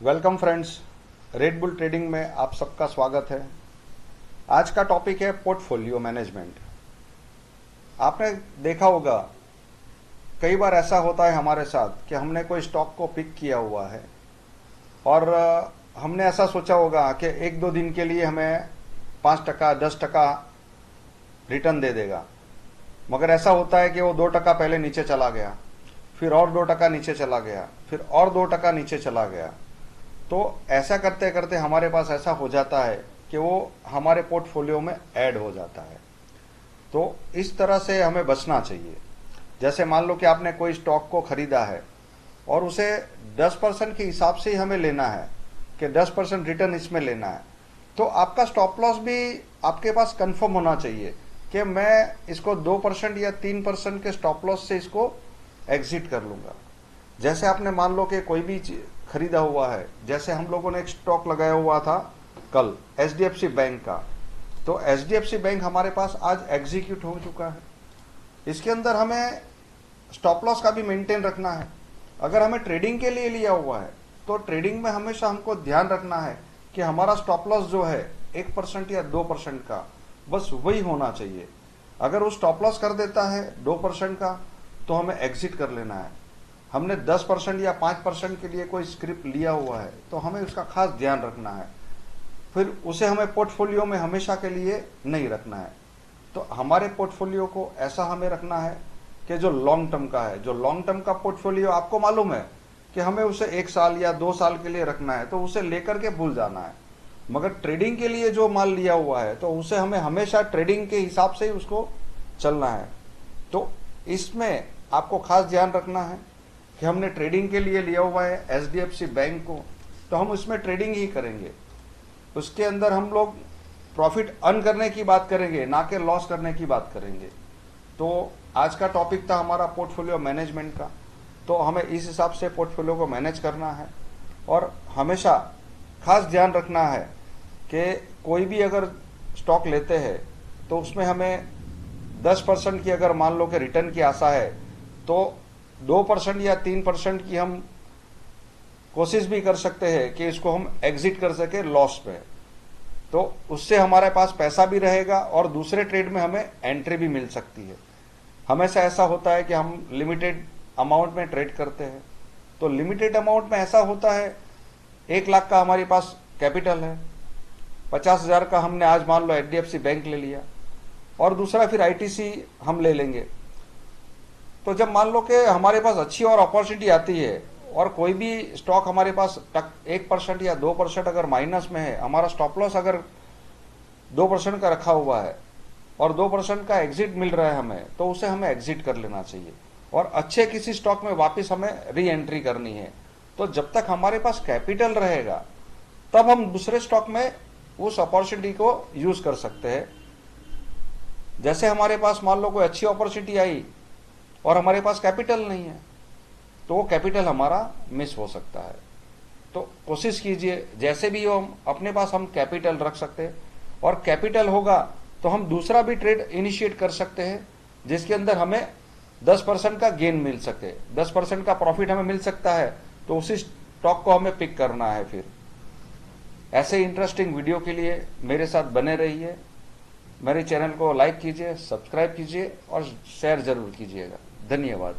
Welcome friends, red bull trading में आप सबका स्वागत है। आज का टॉपिक है पोर्टफोलियो मैनेजमेंट। आपने देखा होगा कई बार ऐसा होता है हमारे साथ कि हमने कोई स्टॉक को पिक किया हुआ है और हमने ऐसा सोचा होगा कि एक दो दिन के लिए हमें 5% 10% रिटर्न दे देगा, मगर ऐसा होता है कि वो 2% पहले नीचे चला गया, फिर और 2% नीचे चला गया, फिर और 2% नीचे चला गया। तो ऐसा करते करते हमारे पास ऐसा हो जाता है कि वो हमारे पोर्टफोलियो में ऐड हो जाता है। तो इस तरह से हमें बचना चाहिए। जैसे मान लो कि आपने कोई स्टॉक को खरीदा है और उसे 10% के हिसाब से ही हमें लेना है कि 10% रिटर्न इसमें लेना है, तो आपका स्टॉप लॉस भी आपके पास कंफर्म होना चाहिए कि मैं इसको 2% या 3% के स्टॉप लॉस से इसको एग्जिट कर लूँगा। जैसे आपने मान लो कि कोई भी खरीदा हुआ है, जैसे हम लोगों ने एक स्टॉक लगाया हुआ था कल एचडीएफसी बैंक का, तो एचडीएफसी बैंक हमारे पास आज एग्जीक्यूट हो चुका है। इसके अंदर हमें स्टॉप लॉस का भी मेंटेन रखना है। अगर हमें ट्रेडिंग के लिए लिया हुआ है तो ट्रेडिंग में हमेशा हमको ध्यान रखना है कि हमारा स्टॉप लॉस जो है 1% या 2% का बस वही होना चाहिए। अगर वो स्टॉप लॉस कर देता है 2% का तो हमें एग्जिट कर लेना है। हमने 10% या 5% के लिए कोई स्क्रिप्ट लिया हुआ है तो हमें उसका खास ध्यान रखना है, फिर उसे हमें पोर्टफोलियो में हमेशा के लिए नहीं रखना है। तो हमारे पोर्टफोलियो को ऐसा हमें रखना है कि जो लॉन्ग टर्म का है, जो लॉन्ग टर्म का पोर्टफोलियो आपको मालूम है कि हमें उसे 1 साल या 2 साल के लिए रखना है, तो उसे लेकर के भूल जाना है। मगर ट्रेडिंग के लिए जो माल लिया हुआ है तो उसे हमें हमेशा ट्रेडिंग के हिसाब से ही उसको चलना है। तो इसमें आपको खास ध्यान रखना है कि हमने ट्रेडिंग के लिए लिया हुआ है एचडीएफसी बैंक को, तो हम उसमें ट्रेडिंग ही करेंगे। उसके अंदर हम लोग प्रॉफिट अर्न करने की बात करेंगे, ना कि लॉस करने की बात करेंगे। तो आज का टॉपिक था हमारा पोर्टफोलियो मैनेजमेंट का। तो हमें इस हिसाब से पोर्टफोलियो को मैनेज करना है और हमेशा खास ध्यान रखना है कि कोई भी अगर स्टॉक लेते हैं तो उसमें हमें 10% की अगर मान लो कि रिटर्न की आशा है तो 2% या 3% की हम कोशिश भी कर सकते हैं कि इसको हम एग्जिट कर सके लॉस पे। तो उससे हमारे पास पैसा भी रहेगा और दूसरे ट्रेड में हमें एंट्री भी मिल सकती है। हमेशा ऐसा होता है कि हम लिमिटेड अमाउंट में ट्रेड करते हैं, तो लिमिटेड अमाउंट में ऐसा होता है 1 लाख का हमारे पास कैपिटल है, 50,000 का हमने आज मान लो एचडीएफसी बैंक ले लिया और दूसरा फिर आईटीसी हम ले लेंगे। तो जब मान लो कि हमारे पास अच्छी और अपॉर्चुनिटी आती है और कोई भी स्टॉक हमारे पास 1% या 2% अगर माइनस में है, हमारा स्टॉप लॉस अगर 2% का रखा हुआ है और 2% का एग्जिट मिल रहा है हमें, तो उसे हमें एग्जिट कर लेना चाहिए और अच्छे किसी स्टॉक में वापस हमें री एंट्री करनी है। तो जब तक हमारे पास कैपिटल रहेगा तब हम दूसरे स्टॉक में उस अपॉर्चुनिटी को यूज कर सकते हैं। जैसे हमारे पास मान लो कोई अच्छी अपॉर्चुनिटी आई और हमारे पास कैपिटल नहीं है तो वो कैपिटल हमारा मिस हो सकता है। तो कोशिश कीजिए जैसे भी हो हम अपने पास हम कैपिटल रख सकते हैं और कैपिटल होगा तो हम दूसरा भी ट्रेड इनिशिएट कर सकते हैं जिसके अंदर हमें 10% का गेन मिल सके, 10% का प्रॉफिट हमें मिल सकता है। तो उसी स्टॉक को हमें पिक करना है। फिर ऐसे इंटरेस्टिंग वीडियो के लिए मेरे साथ बने रहिए। मेरे चैनल को लाइक कीजिए, सब्सक्राइब कीजिए और शेयर जरूर कीजिएगा। धन्यवाद।